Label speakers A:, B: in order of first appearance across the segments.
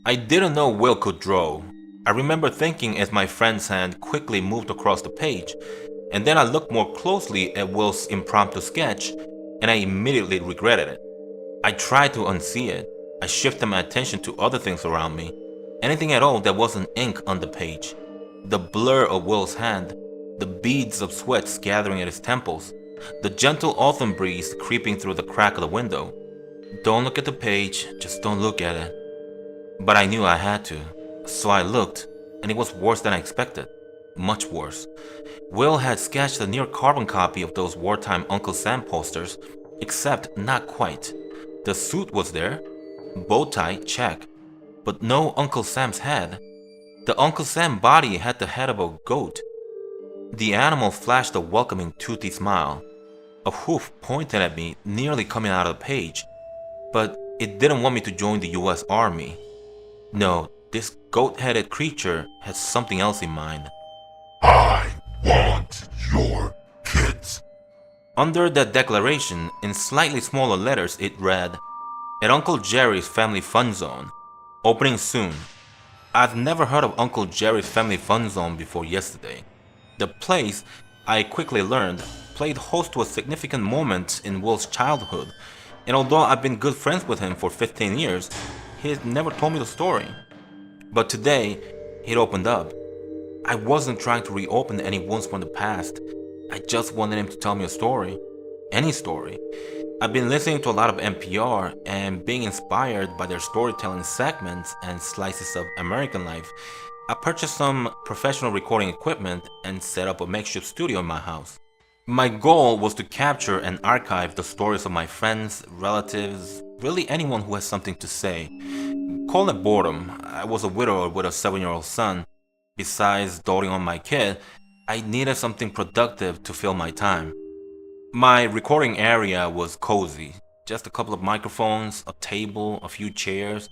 A: I didn't know Will could draw. I remember thinking as my friend's hand quickly moved across the page, and then I looked more closely at Will's impromptu sketch, and I immediately regretted it. I tried to unsee it. I shifted my attention to other things around me, anything at all that wasn't ink on the page. The blur of Will's hand, the beads of sweat gathering at his temples, the gentle autumn breeze creeping through the crack of the window. Don't look at the page, just don't look at it. But I knew I had to, so I looked, and it was worse than I expected. Much worse. Will had sketched a near carbon copy of those wartime Uncle Sam posters, except not quite. The suit was there, bow tie, check, but no Uncle Sam's head. The Uncle Sam body had the head of a goat. The animal flashed a welcoming toothy smile. A hoof pointed at me, nearly coming out of the page, but it didn't want me to join the US Army. No, this goat-headed creature had something else in mind.
B: I want your kids.
A: Under that declaration, in slightly smaller letters, it read, "At Uncle Gerry's Family Fun Zone. Opening soon." I've never heard of Uncle Gerry's Family Fun Zone before yesterday. The place, I quickly learned, played host to a significant moment in Will's childhood, and although I've been good friends with him for 15 years, he's never told me the story. But today, it opened up. I wasn't trying to reopen any wounds from the past. I just wanted him to tell me a story. Any story. I've been listening to a lot of NPR and being inspired by their storytelling segments and slices of American life. I purchased some professional recording equipment and set up a makeshift studio in my house. My goal was to capture and archive the stories of my friends, relatives, really anyone who has something to say. Call it boredom. I was a widower with a 7-year-old son. Besides doting on my kid, I needed something productive to fill my time. My recording area was cozy. Just a couple of microphones, a table, a few chairs.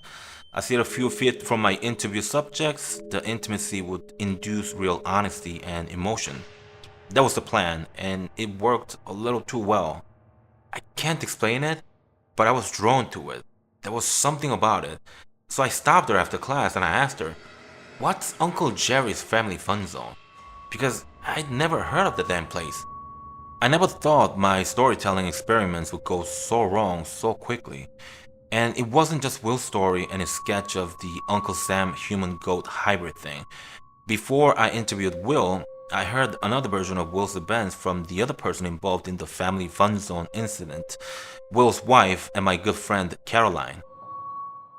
A: I sit a few feet from my interview subjects. The intimacy would induce real honesty and emotion. That was the plan, and it worked a little too well. I can't explain it, but I was drawn to it. There was something about it. So I stopped her after class and I asked her, "What's Uncle Gerry's Family Fun Zone?" Because I'd never heard of the damn place. I never thought my storytelling experiments would go so wrong so quickly. And it wasn't just Will's story and his sketch of the Uncle Sam human goat hybrid thing. Before I interviewed Will, I heard another version of Will's events from the other person involved in the Family Fun Zone incident, Will's wife and my good friend Caroline.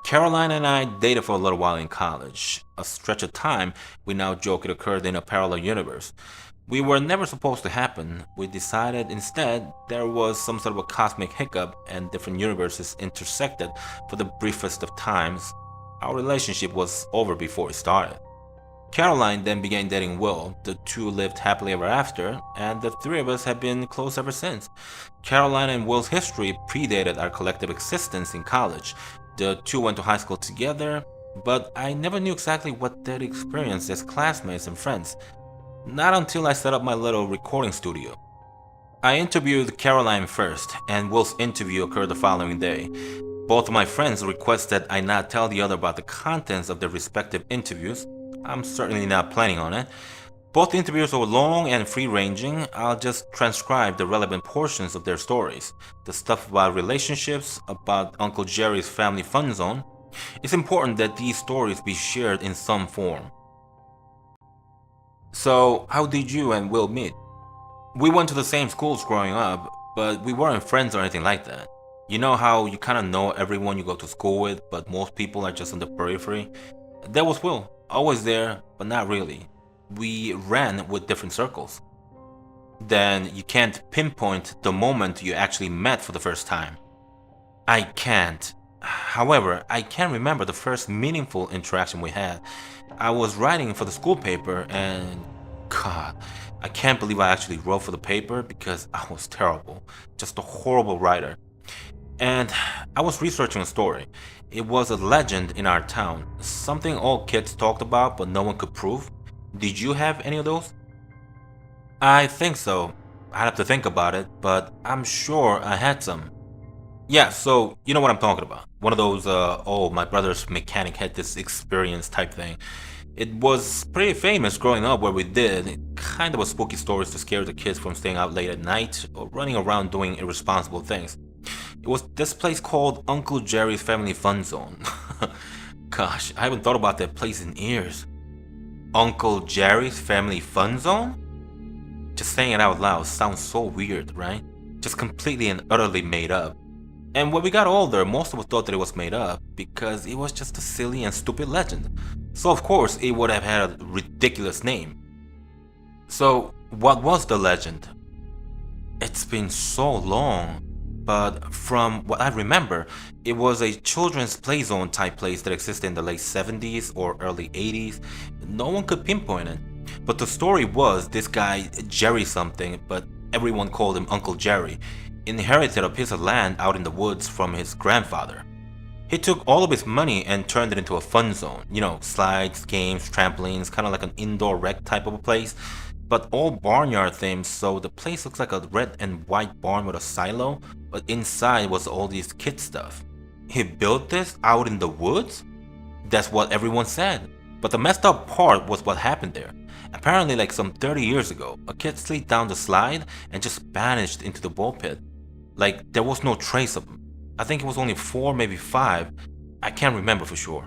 A: Caroline and I dated for a little while in college, a stretch of time we now joke it occurred in a parallel universe. We were never supposed to happen. We decided instead there was some sort of a cosmic hiccup and different universes intersected for the briefest of times. Our relationship was over before it started. Caroline then began dating Will. The two lived happily ever after, and the three of us have been close ever since. Caroline and Will's history predated our collective existence in college. The two went to high school together, but I never knew exactly what they'd experienced as classmates and friends. Not until I set up my little recording studio. I interviewed Caroline first, and Will's interview occurred the following day. Both of my friends requested I not tell the other about the contents of their respective interviews. I'm certainly not planning on it. Both interviews were long and free-ranging. I'll just transcribe the relevant portions of their stories. The stuff about relationships, about Uncle Gerry's Family Fun Zone. It's important that these stories be shared in some form. So, how did you and Will meet? We went to the same schools growing up, but we weren't friends or anything like that. You know how you kind of know everyone you go to school with, but most people are just on the periphery? That was Will, always there, but not really. We ran with different circles. Then you can't pinpoint the moment you actually met for the first time. I can't. However, I can remember the first meaningful interaction we had. I was writing for the school paper and God, I can't believe I actually wrote for the paper because I was terrible. Just a horrible writer. And I was researching a story. It was a legend in our town, something all kids talked about but no one could prove. Did you have any of those? I think so. I'd have to think about it, but I'm sure I had some. Yeah, so you know what I'm talking about. One of those, oh, my brother's mechanic had this experience type thing. It was pretty famous growing up where we did. Kind of a spooky stories to scare the kids from staying out late at night or running around doing irresponsible things. It was this place called Uncle Gerry's Family Fun Zone. Gosh, I haven't thought about that place in years. Uncle Gerry's Family Fun Zone? Just saying it out loud sounds so weird, right? Just completely and utterly made up. And when we got older, most of us thought that it was made up because it was just a silly and stupid legend. So of course it would have had a ridiculous name. So what was the legend? It's been so long, but from what I remember, it was a children's play zone type place that existed in the late 70s or early 80s. No one could pinpoint it. But the story was this guy, Gerry something, but everyone called him Uncle Gerry, inherited a piece of land out in the woods from his grandfather. He took all of his money and turned it into a fun zone. You know, slides, games, trampolines, kind of like an indoor rec type of a place, but all barnyard themed, so the place looks like a red and white barn with a silo, but inside was all these kid stuff. He built this out in the woods? That's what everyone said. But the messed up part was what happened there. Apparently, like some 30 years ago, a kid slid down the slide and just vanished into the ball pit. Like, there was no trace of him. I think it was only 4, maybe 5. I can't remember for sure.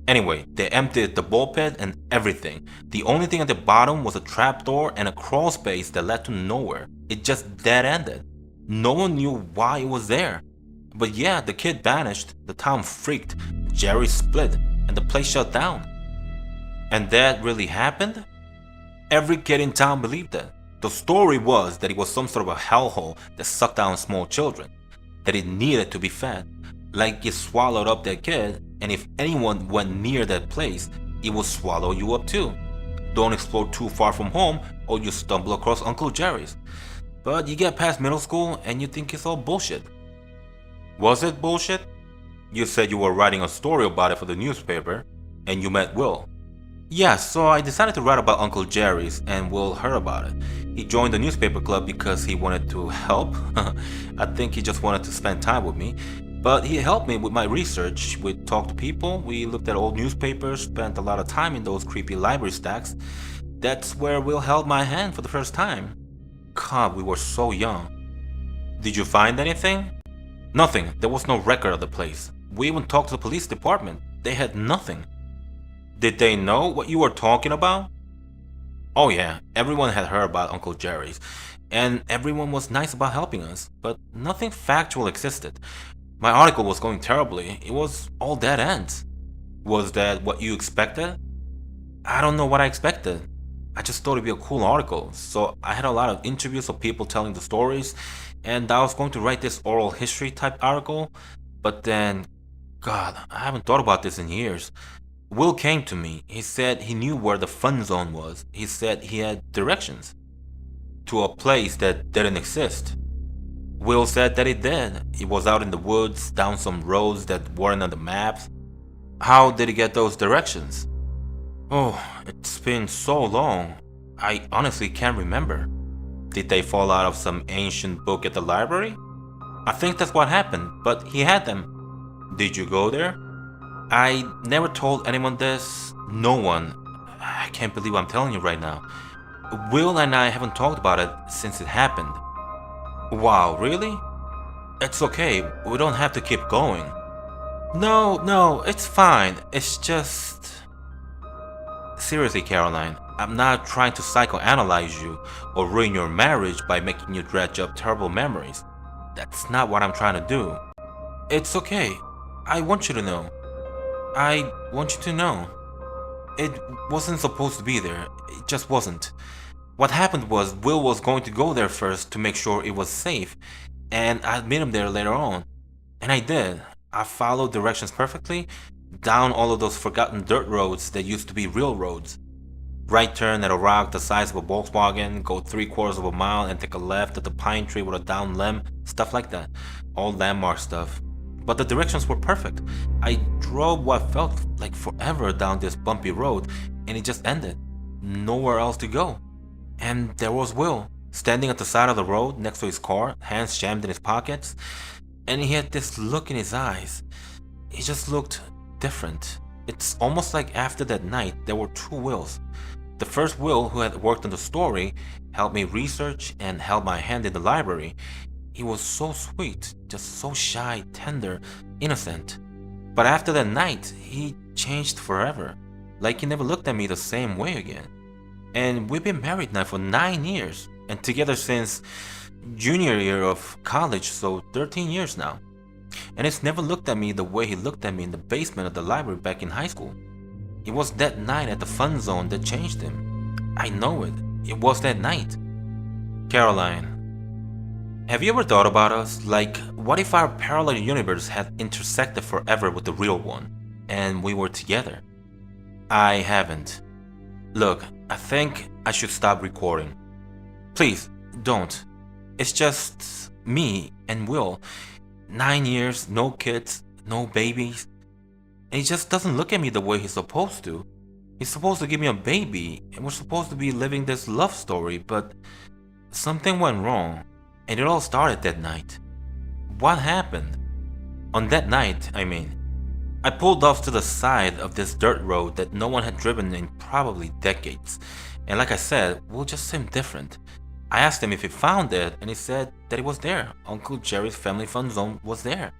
A: Anyway, they emptied the ball pit and everything. The only thing at the bottom was a trapdoor and a crawl space that led to nowhere. It just dead ended. No one knew why it was there. But yeah, the kid vanished, the town freaked, Gerry split, and the place shut down. And that really happened? Every kid in town believed it. The story was that it was some sort of a hellhole that sucked down small children, that it needed to be fed. Like it swallowed up that kid, and if anyone went near that place, it would swallow you up too. Don't explore too far from home or you stumble across Uncle Gerry's. But you get past middle school and you think it's all bullshit. Was it bullshit? You said you were writing a story about it for the newspaper, and you met Will. Yeah, so I decided to write about Uncle Gerry's, and Will heard about it. He joined the newspaper club because he wanted to help. I think he just wanted to spend time with me. But he helped me with my research. We talked to people, we looked at old newspapers, spent a lot of time in those creepy library stacks. That's where Will held my hand for the first time. God, we were so young. Did you find anything? Nothing. There was no record of the place. We even talked to the police department. They had nothing. Did they know what you were talking about? Oh yeah, everyone had heard about Uncle Gerry's, and everyone was nice about helping us, but nothing factual existed. My article was going terribly. It was all dead ends. Was that what you expected? I don't know what I expected. I just thought it'd be a cool article, so I had a lot of interviews of people telling the stories, and I was going to write this oral history type article, but then, God, I haven't thought about this in years. Will came to me. He said he knew where the fun zone was. He said he had directions to a place that didn't exist. Will said that it did. It was out in the woods, down some roads that weren't on the maps. How did he get those directions? Oh, it's been so long. I honestly can't remember. Did they fall out of some ancient book at the library? I think that's what happened, but he had them. Did you go there? I never told anyone this. No one. I can't believe I'm telling you right now. Will and I haven't talked about it since it happened. Wow, really? It's okay. We don't have to keep going. No, it's fine. It's just... Seriously, Caroline, I'm not trying to psychoanalyze you or ruin your marriage by making you dredge up terrible memories. That's not what I'm trying to do. It's okay. I want you to know. I want you to know. It wasn't supposed to be there. It just wasn't. What happened was Will was going to go there first to make sure it was safe, and I'd meet him there later on. And I did. I followed directions perfectly, down all of those forgotten dirt roads that used to be real roads. Right turn at a rock the size of a Volkswagen, go 3/4 of a mile and take a left at the pine tree with a down limb, stuff like that. All landmark stuff. But the directions were perfect. I drove what felt like forever down this bumpy road, and it just ended. Nowhere else to go. And there was Will, standing at the side of the road next to his car, hands jammed in his pockets. and he had this look in his eyes. He just looked different. It's almost like after that night, there were two Wills. The first Will, who had worked on the story, helped me research and held my hand in the library. He was so sweet, just so shy, tender, innocent. But after that night, he changed forever. Like he never looked at me the same way again. And we've been married now for 9 years, and together since junior year of college, so 13 years now. And he's never looked at me the way he looked at me in the basement of the library back in high school. It was that night at the fun zone that changed him. I know it. It was that night. Caroline, have you ever thought about us? Like, what if our parallel universe had intersected forever with the real one, and we were together? I haven't. Look, I think I should stop recording. Please, don't. It's just me and Will. 9 years, no kids, no babies. And he just doesn't look at me the way he's supposed to. He's supposed to give me a baby, and we're supposed to be living this love story, but something went wrong, and it all started that night. What happened? On that night, I mean. I pulled off to the side of this dirt road that no one had driven in probably decades. And like I said, Will just seemed different. I asked him if he found it, and he said that it was there. Uncle Jerry's family fun zone was there.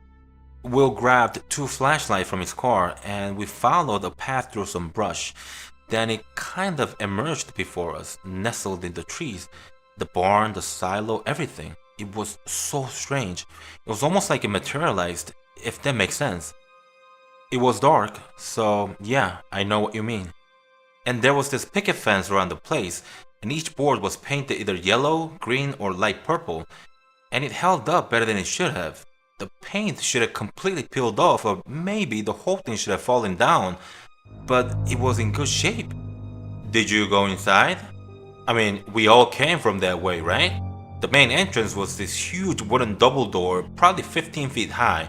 A: Will grabbed 2 flashlights from his car, and we followed a path through some brush. Then it kind of emerged before us, nestled in the trees. The barn, the silo, everything. It was so strange. It was almost like it materialized, if that makes sense. It was dark, so yeah, I know what you mean. And there was this picket fence around the place, and each board was painted either yellow, green, or light purple, and it held up better than it should have. The paint should have completely peeled off, or maybe the whole thing should have fallen down, but it was in good shape. Did you go inside? I mean, we all came from that way, right? The main entrance was this huge wooden double door, probably 15 feet high,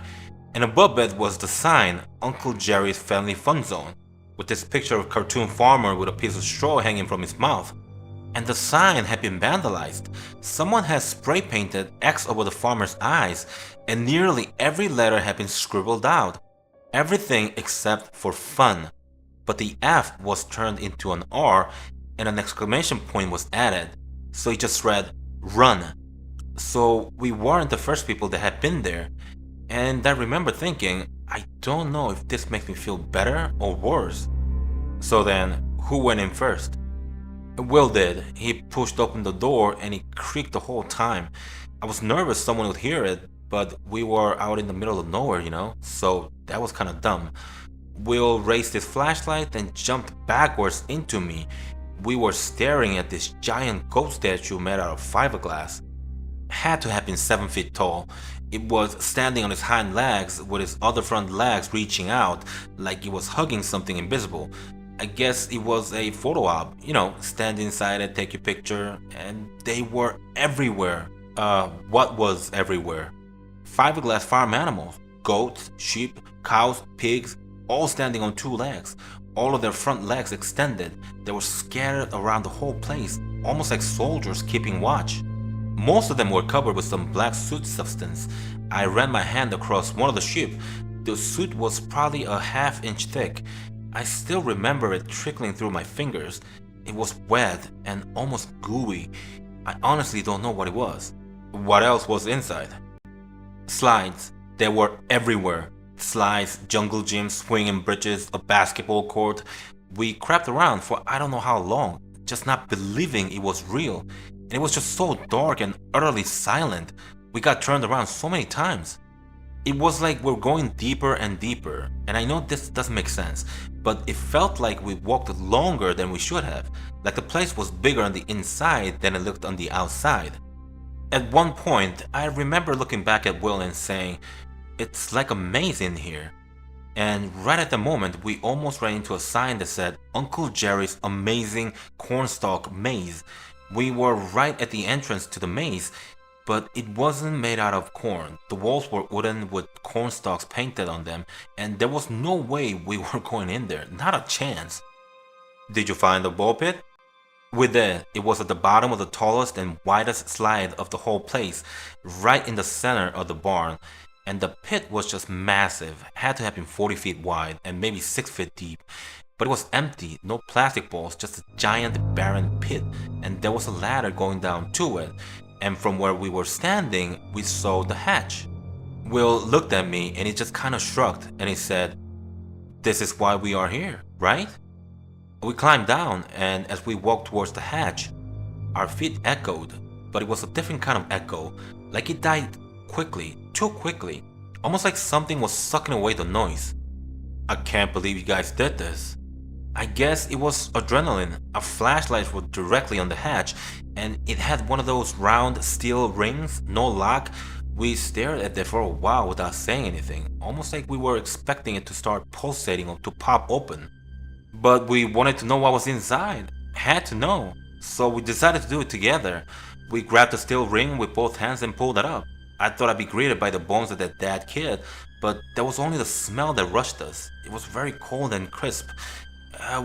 A: and above it was the sign, Uncle Jerry's Family Fun Zone, with this picture of a cartoon farmer with a piece of straw hanging from his mouth. And the sign had been vandalized. Someone had spray painted X over the farmer's eyes, and nearly every letter had been scribbled out. Everything except for fun. But the F was turned into an R, and an exclamation point was added. So it just read, run. So we weren't the first people that had been there. And I remember thinking, I don't know if this makes me feel better or worse. So then, who went in first? Will did. He pushed open the door and it creaked the whole time. I was nervous someone would hear it, but we were out in the middle of nowhere, so that was kinda dumb. Will raised his flashlight and jumped backwards into me. We were staring at this giant ghost statue made out of fiberglass. Had to have been 7 feet tall. It was standing on its hind legs with its other front legs reaching out like it was hugging something invisible. I guess it was a photo op, stand inside it, take your picture, and they were everywhere. What was everywhere? Fiberglass farm animals, goats, sheep, cows, pigs, all standing on 2 legs, all of their front legs extended. They were scattered around the whole place, almost like soldiers keeping watch. Most of them were covered with some black soot substance. I ran my hand across one of the sheep. The soot was probably a ½ inch thick. I still remember it trickling through my fingers. It was wet and almost gooey. I honestly don't know what it was. What else was inside? Slides. They were everywhere. Slides, jungle gym, swinging bridges, a basketball court. We crept around for I don't know how long, just not believing it was real. And it was just so dark and utterly silent. We got turned around so many times. It was like we're going deeper and deeper, and I know this doesn't make sense, but it felt like we walked longer than we should have, like the place was bigger on the inside than it looked on the outside. At one point, I remember looking back at Will and saying, "It's like a maze in here." And right at the moment, we almost ran into a sign that said, Uncle Jerry's Amazing Cornstalk Maze. We were right at the entrance to the maze, but it wasn't made out of corn. The walls were wooden with cornstalks painted on them, and there was no way we were going in there, not a chance. Did you find the ball pit? We did. It was at the bottom of the tallest and widest slide of the whole place, right in the center of the barn. and the pit was just massive, had to have been 40 feet wide and maybe 6 feet deep. But it was empty, no plastic balls, just a giant barren pit, and there was a ladder going down to it, and from where we were standing, we saw the hatch. Will looked at me and he just kind of shrugged and he said, "This is why we are here, right?" We climbed down, and as we walked towards the hatch, our feet echoed, but it was a different kind of echo, like it died quickly, too quickly, almost like something was sucking away the noise. "I can't believe you guys did this." I guess it was adrenaline. Our flashlights were directly on the hatch, and it had one of those round steel rings, no lock. We stared at it for a while without saying anything, almost like we were expecting it to start pulsating or to pop open. But we wanted to know what was inside, had to know, so we decided to do it together. We grabbed the steel ring with both hands and pulled it up. I thought I'd be greeted by the bones of that dead kid, but there was only the smell that rushed us. It was very cold and crisp,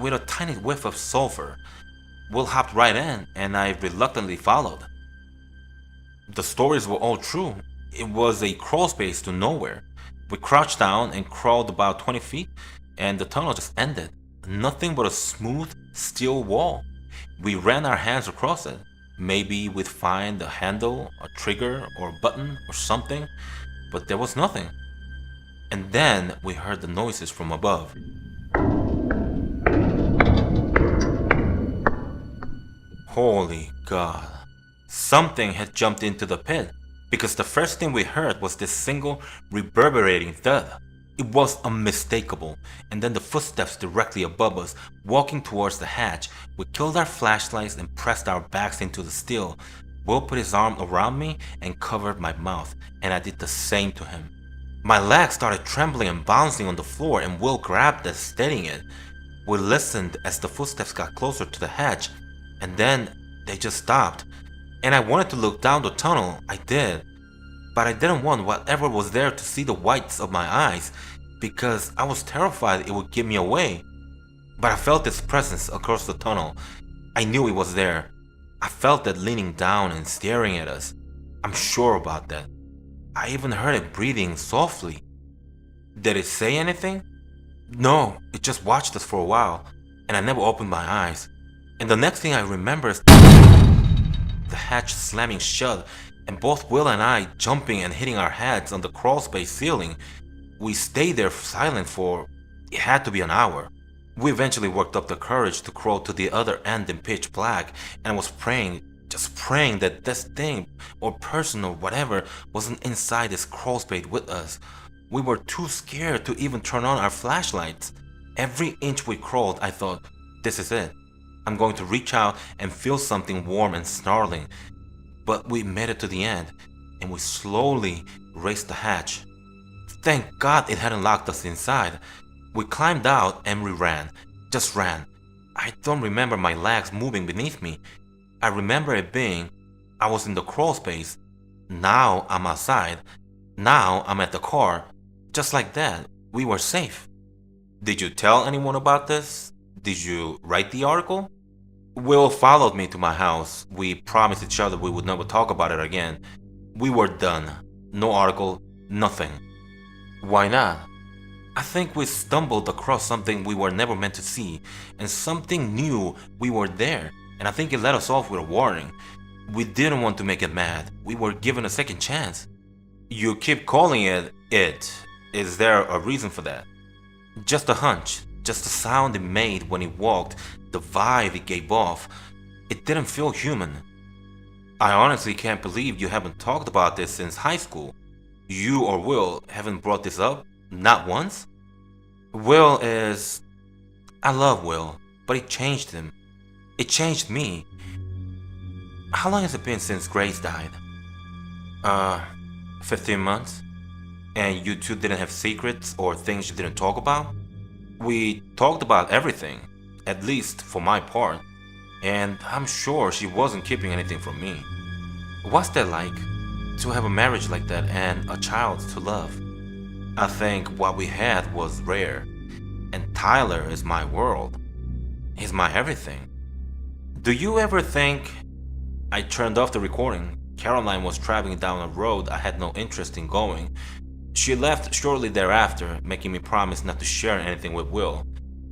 A: with a tiny whiff of sulfur. Will hopped right in, and I reluctantly followed. The stories were all true. It was a crawl space to nowhere. We crouched down and crawled about 20 feet, and the tunnel just ended. Nothing but a smooth steel wall. We ran our hands across it. Maybe we'd find a handle, a trigger, or a button, or something, but there was nothing. And then we heard the noises from above. Holy God. Something had jumped into the pit, because the first thing we heard was this single reverberating thud. It was unmistakable, and then the footsteps directly above us, walking towards the hatch. We killed our flashlights and pressed our backs into the steel. Will put his arm around me and covered my mouth, and I did the same to him. My legs started trembling and bouncing on the floor, and Will grabbed us, steadying it. We listened as the footsteps got closer to the hatch, and then they just stopped. And I wanted to look down the tunnel, I did. But I didn't want whatever was there to see the whites of my eyes, because I was terrified it would give me away. But I felt its presence across the tunnel. I knew it was there. I felt it leaning down and staring at us. I'm sure about that. I even heard it breathing softly. Did it say anything? No, it just watched us for a while, and I never opened my eyes. And the next thing I remember is the hatch slamming shut, and both Will and I jumping and hitting our heads on the crawlspace ceiling. We stayed there silent for, it had to be an hour. We eventually worked up the courage to crawl to the other end in pitch black, and I was praying, just praying that this thing, or person or whatever, wasn't inside this crawlspace with us. We were too scared to even turn on our flashlights. Every inch we crawled, I thought, this is it. I'm going to reach out and feel something warm and snarling. But we made it to the end, and we slowly raised the hatch. Thank God it hadn't locked us inside. We climbed out and we ran, just ran. I don't remember my legs moving beneath me. I remember it being, I was in the crawl space. Now I'm outside. Now I'm at the car. Just like that, we were safe. Did you tell anyone about this? Did you write the article? Will followed me to my house. We promised each other we would never talk about it again. We were done. No article, nothing. Why not? I think we stumbled across something we were never meant to see, and something new. We were there, and I think it let us off with a warning. We didn't want to make it mad. We were given a second chance. You keep calling it it. Is there a reason for that? Just a hunch. Just the sound it made when it walked, the vibe it gave off. It didn't feel human. I honestly can't believe you haven't talked about this since high school. You or Will haven't brought this up? Not once? Will is... I love Will, but it changed him. It changed me. How long has it been since Grace died? 15 months? And you two didn't have secrets or things you didn't talk about? We talked about everything, at least for my part, and I'm sure she wasn't keeping anything from me. What's that like, to have a marriage like that and a child to love? I think what we had was rare, and Tyler is my world. He's my everything. Do you ever think... I turned off the recording. Caroline was traveling down a road I had no interest in going. She left shortly thereafter, making me promise not to share anything with Will.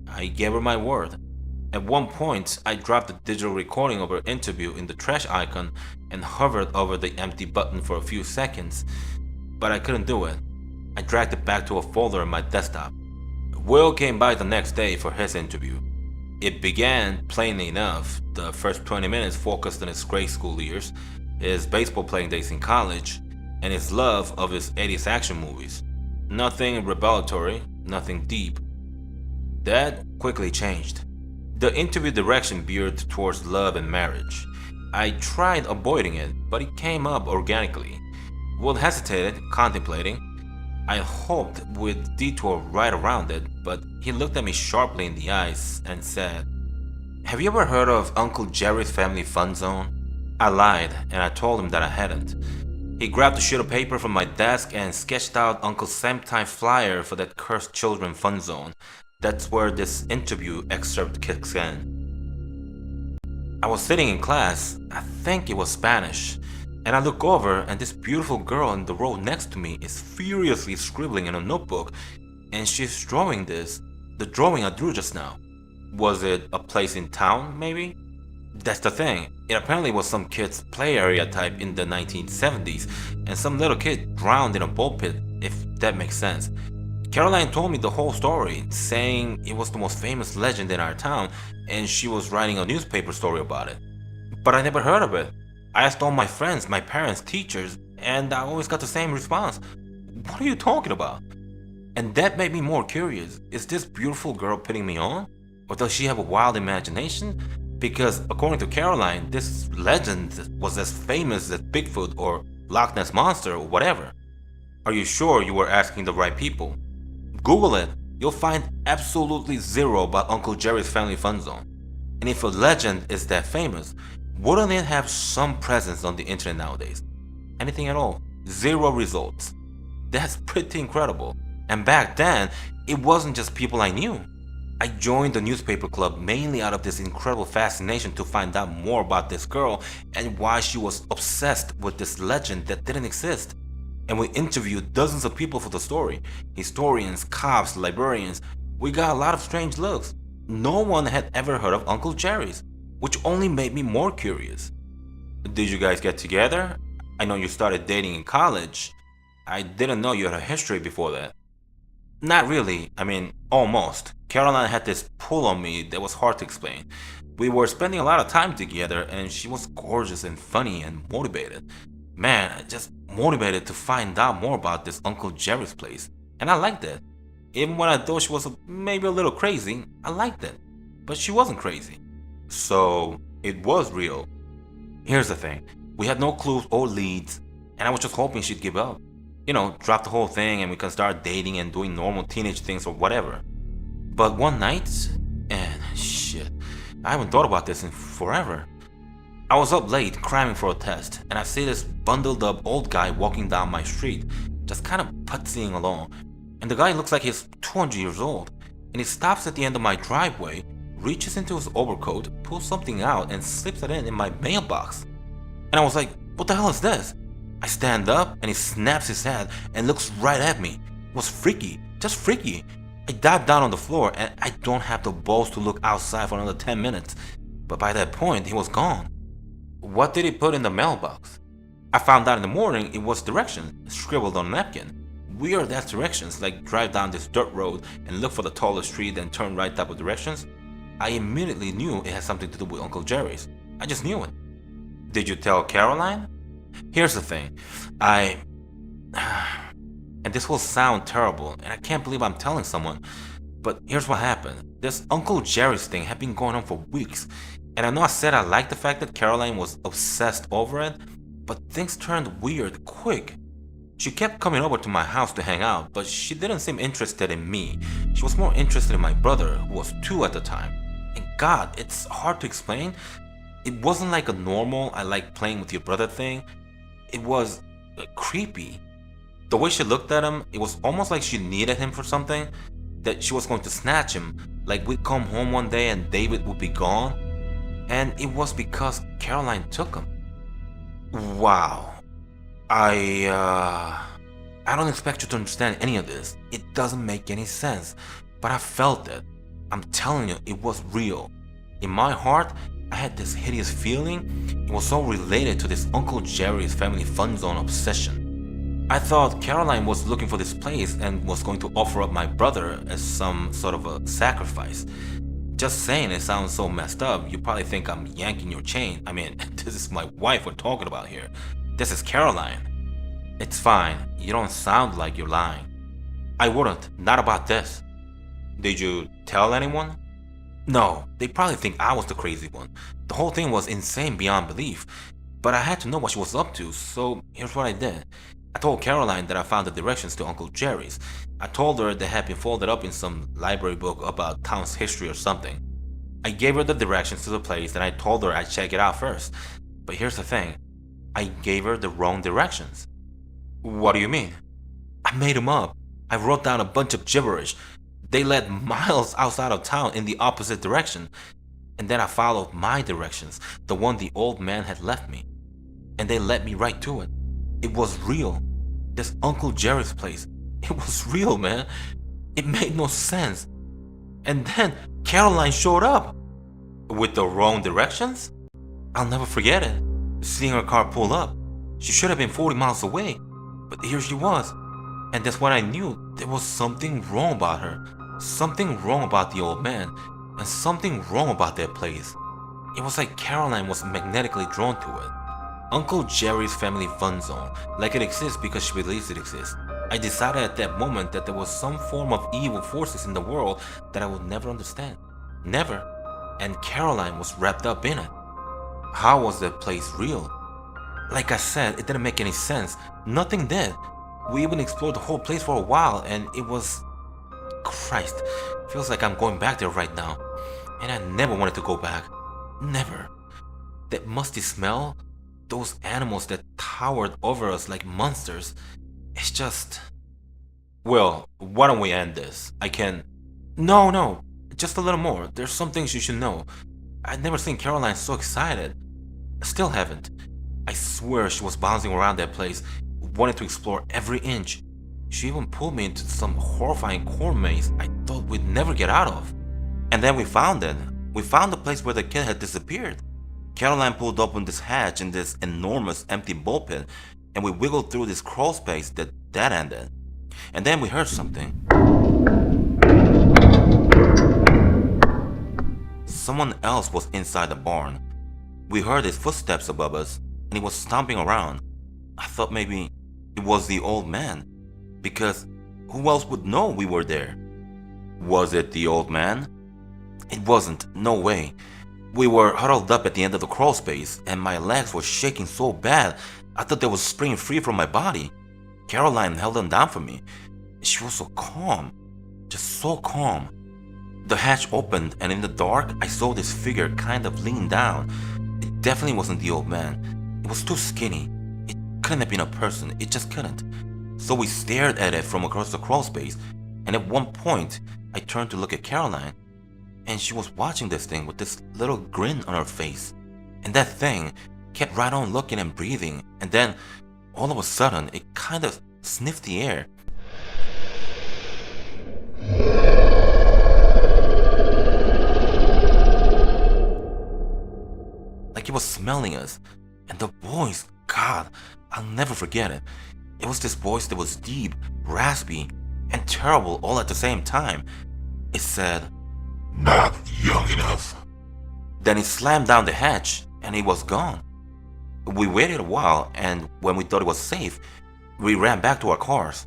A: I gave her my word. At one point, I dropped the digital recording of her interview in the trash icon and hovered over the empty button for a few seconds, but I couldn't do it. I dragged it back to a folder on my desktop. Will came by the next day for his interview. It began, plainly enough, the first 20 minutes focused on his grade school years, his baseball playing days in college, and his love of his 80s action movies. Nothing revelatory, nothing deep. That quickly changed. The interview direction veered towards love and marriage. I tried avoiding it, but it came up organically. Will hesitated, contemplating. I hoped we'd detour right around it, but he looked at me sharply in the eyes and said, "Have you ever heard of Uncle Gerry's Family Fun Zone?" I lied, and I told him that I hadn't. He grabbed a sheet of paper from my desk and sketched out Uncle Samtime flyer for that cursed children fun zone. That's where this interview excerpt kicks in. I was sitting in class, I think it was Spanish, and I look over and this beautiful girl in the row next to me is furiously scribbling in a notebook, and she's drawing this, the drawing I drew just now. Was it a place in town, maybe? That's the thing, it apparently was some kid's play area type in the 1970s, and some little kid drowned in a ball pit, if that makes sense. Caroline told me the whole story, saying it was the most famous legend in our town, and she was writing a newspaper story about it. But I never heard of it. I asked all my friends, my parents, teachers, and I always got the same response. What are you talking about? And that made me more curious. Is this beautiful girl putting me on? Or does she have a wild imagination? Because according to Caroline, this legend was as famous as Bigfoot or Loch Ness Monster or whatever. Are you sure you were asking the right people? Google it. You'll find absolutely zero about Uncle Gerry's Family Fun Zone. And if a legend is that famous, wouldn't it have some presence on the internet nowadays? Anything at all. Zero results. That's pretty incredible. And back then, it wasn't just people I knew. I joined the newspaper club mainly out of this incredible fascination to find out more about this girl and why she was obsessed with this legend that didn't exist. And we interviewed dozens of people for the story. Historians, cops, librarians. We got a lot of strange looks. No one had ever heard of Uncle Gerry's, which only made me more curious. Did you guys get together? I know you started dating in college. I didn't know you had a history before that. Not really, almost. Caroline had this pull on me that was hard to explain. We were spending a lot of time together and she was gorgeous and funny and motivated. Man, just motivated to find out more about this Uncle Gerry's place. And I liked it. Even when I thought she was maybe a little crazy, I liked it. But she wasn't crazy. So, it was real. Here's the thing. We had no clues or leads, and I was just hoping she'd give up. Drop the whole thing and we can start dating and doing normal teenage things or whatever. But one night, and shit, I haven't thought about this in forever. I was up late cramming for a test, and I see this bundled up old guy walking down my street, just kind of putsying along. And the guy looks like he's 200 years old, and he stops at the end of my driveway, reaches into his overcoat, pulls something out, and slips it in my mailbox. And I was like, what the hell is this? I stand up, and he snaps his head and looks right at me. It was freaky, just freaky. I dive down on the floor, and I don't have the balls to look outside for another 10 minutes. But by that point, he was gone. What did he put in the mailbox? I found out in the morning it was directions scribbled on a napkin. Weird ass directions, like drive down this dirt road and look for the tallest tree, then turn right type of directions. I immediately knew it had something to do with Uncle Gerry's. I just knew it. Did you tell Caroline? Here's the thing. And this will sound terrible, and I can't believe I'm telling someone, but here's what happened. This Uncle Gerry's thing had been going on for weeks, and I know I said I liked the fact that Caroline was obsessed over it, but things turned weird quick. She kept coming over to my house to hang out, but she didn't seem interested in me. She was more interested in my brother, who was 2 at the time. And God, it's hard to explain. It wasn't like a normal, I like playing with your brother thing. It was creepy. The way she looked at him, it was almost like she needed him for something, that she was going to snatch him, like we'd come home one day and David would be gone. And it was because Caroline took him. Wow. I don't expect you to understand any of this. It doesn't make any sense. But I felt it. I'm telling you, it was real. In my heart, I had this hideous feeling. It was so related to this Uncle Gerry's family fun zone obsession. I thought Caroline was looking for this place and was going to offer up my brother as some sort of a sacrifice. Just saying it sounds so messed up. You probably think I'm yanking your chain. I mean, this is my wife we're talking about here. This is Caroline. It's fine. You don't sound like you're lying. I wouldn't. Not about this. Did you tell anyone? No, they probably think I was the crazy one. The whole thing was insane beyond belief. But I had to know what she was up to, so here's what I did. I told Caroline that I found the directions to Uncle Gerry's. I told her they had been folded up in some library book about town's history or something. I gave her the directions to the place and I told her I'd check it out first. But here's the thing. I gave her the wrong directions. What do you mean? I made them up. I wrote down a bunch of gibberish. They led miles outside of town in the opposite direction. And then I followed my directions, the one the old man had left me. And they led me right to it. It was real. This Uncle Gerry's place. It was real, man. It made no sense. And then Caroline showed up. With the wrong directions? I'll never forget it. Seeing her car pull up. She should have been 40 miles away. But here she was. And that's when I knew there was something wrong about her. Something wrong about the old man. And something wrong about that place. It was like Caroline was magnetically drawn to it. Uncle Gerry's family fun zone, like it exists because she believes it exists. I decided at that moment that there was some form of evil forces in the world that I would never understand. Never. And Caroline was wrapped up in it. How was that place real? Like I said, it didn't make any sense. Nothing did. We even explored the whole place for a while and it was... Christ, feels like I'm going back there right now. And I never wanted to go back. Never. That musty smell, those animals that towered over us like monsters, it's just... Well, why don't we end this? I can... No, just a little more. There's some things you should know. I'd never seen Caroline so excited. Still haven't. I swear she was bouncing around that place, wanting to explore every inch. She even pulled me into some horrifying corn maze I thought we'd never get out of. And then we found it. We found the place where the kid had disappeared. Caroline pulled open this hatch in this enormous empty bullpen, and we wiggled through this crawl space that ended. And then we heard something. Someone else was inside the barn. We heard his footsteps above us, and he was stomping around. I thought maybe it was the old man, because who else would know we were there? Was it the old man? It wasn't, no way. We were huddled up at the end of the crawl space, and my legs were shaking so bad, I thought they were springing free from my body. Caroline held them down for me. She was so calm, just so calm. The hatch opened, and in the dark, I saw this figure kind of lean down. It definitely wasn't the old man. It was too skinny. It couldn't have been a person, it just couldn't. So we stared at it from across the crawl space, and at one point, I turned to look at Caroline, and she was watching this thing with this little grin on her face. And that thing kept right on looking and breathing, and then, all of a sudden, it kind of sniffed the air. Like it was smelling us. And the voice, God, I'll never forget it. It was this voice that was deep, raspy, and terrible all at the same time. It said,
B: Not young enough.
A: Then it slammed down the hatch, and it was gone. We waited a while, and when we thought it was safe, we ran back to our cars.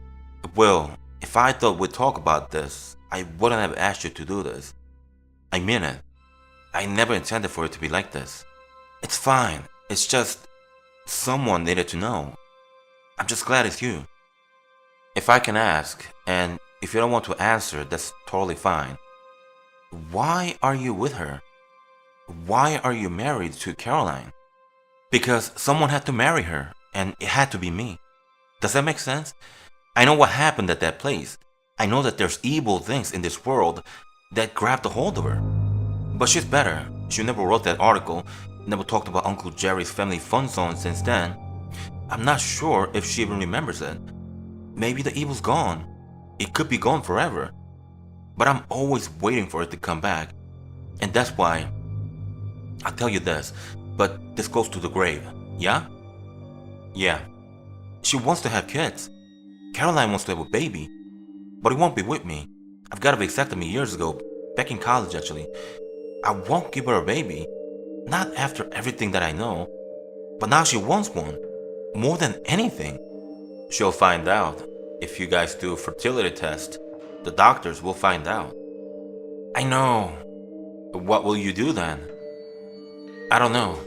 A: Well, if I thought we'd talk about this, I wouldn't have asked you to do this. I mean it. I never intended for it to be like this. It's fine. It's just someone needed to know. I'm just glad it's you. If I can ask, and if you don't want to answer, that's totally fine. Why are you with her? Why are you married to Caroline? Because someone had to marry her, and it had to be me. Does that make sense? I know what happened at that place. I know that there's evil things in this world that grabbed a hold of her. But she's better. She never wrote that article, never talked about Uncle Gerry's family fun zone since then. I'm not sure if she even remembers it. Maybe the evil's gone. It could be gone forever. But I'm always waiting for it to come back. And that's why I'll tell you this, but this goes to the grave, yeah? Yeah. She wants to have kids. Caroline wants to have a baby, but it won't be with me. I've got a vasectomy years ago, back in college actually. I won't give her a baby. Not after everything that I know. But now she wants one. More than anything. She'll find out. If you guys do a fertility test, the doctors will find out. I know. What will you do then? I don't know.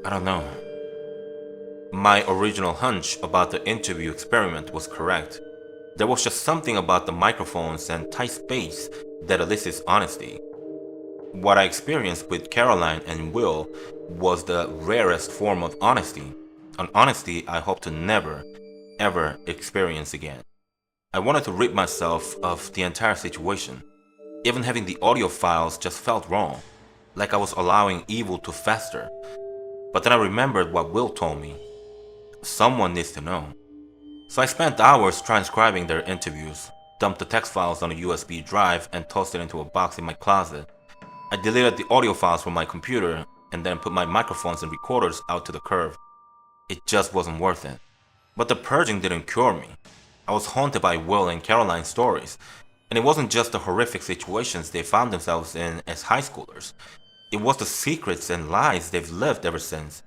A: I don't know. My original hunch about the interview experiment was correct. There was just something about the microphones and tight space that elicits honesty. What I experienced with Caroline and Will was the rarest form of honesty, an honesty I hope to never, ever experience again. I wanted to rid myself of the entire situation. Even having the audio files just felt wrong, like I was allowing evil to fester. But then I remembered what Will told me. Someone needs to know. So I spent hours transcribing their interviews, dumped the text files on a USB drive and tossed it into a box in my closet. I deleted the audio files from my computer and then put my microphones and recorders out to the curb. It just wasn't worth it. But the purging didn't cure me. I was haunted by Will and Caroline's stories, and it wasn't just the horrific situations they found themselves in as high schoolers. It was the secrets and lies they've lived ever since.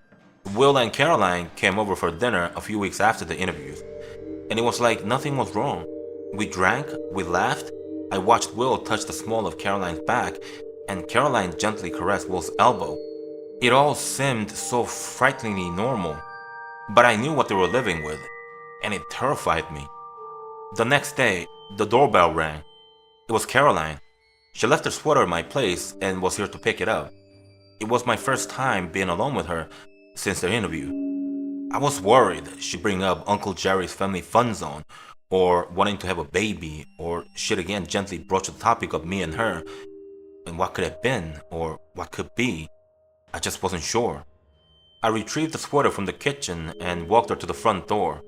A: Will and Caroline came over for dinner a few weeks after the interviews, and it was like nothing was wrong. We drank, we laughed. I watched Will touch the small of Caroline's back, and Caroline gently caressed Will's elbow. It all seemed so frighteningly normal, but I knew what they were living with, and it terrified me. The next day, the doorbell rang. It was Caroline. She left her sweater at my place and was here to pick it up. It was my first time being alone with her since the interview. I was worried she'd bring up Uncle Gerry's family fun zone, or wanting to have a baby, or she'd again gently broach the topic of me and her, and what could have been, or what could be. I just wasn't sure. I retrieved the sweater from the kitchen and walked her to the front door.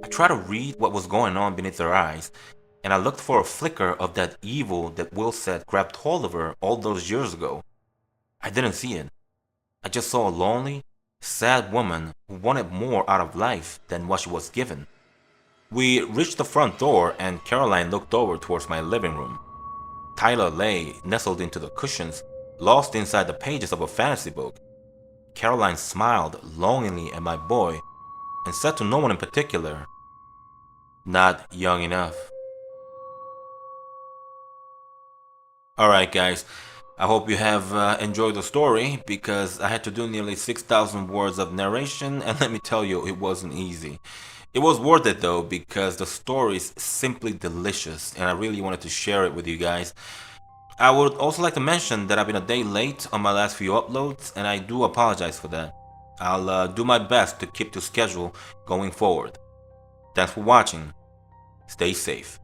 A: I tried to read what was going on beneath her eyes, and I looked for a flicker of that evil that Will said grabbed hold of her all those years ago. I didn't see it. I just saw a lonely, sad woman who wanted more out of life than what she was given. We reached the front door and Caroline looked over towards my living room. Tyler lay nestled into the cushions, lost inside the pages of a fantasy book. Caroline smiled longingly at my boy and said to no one in particular, "Not young enough." Alright guys, I hope you have enjoyed the story, because I had to do nearly 6,000 words of narration, and let me tell you, it wasn't easy. It was worth it though, because the story is simply delicious and I really wanted to share it with you guys. I would also like to mention that I've been a day late on my last few uploads, and I do apologize for that. I'll do my best to keep to schedule going forward. Thanks for watching. Stay safe.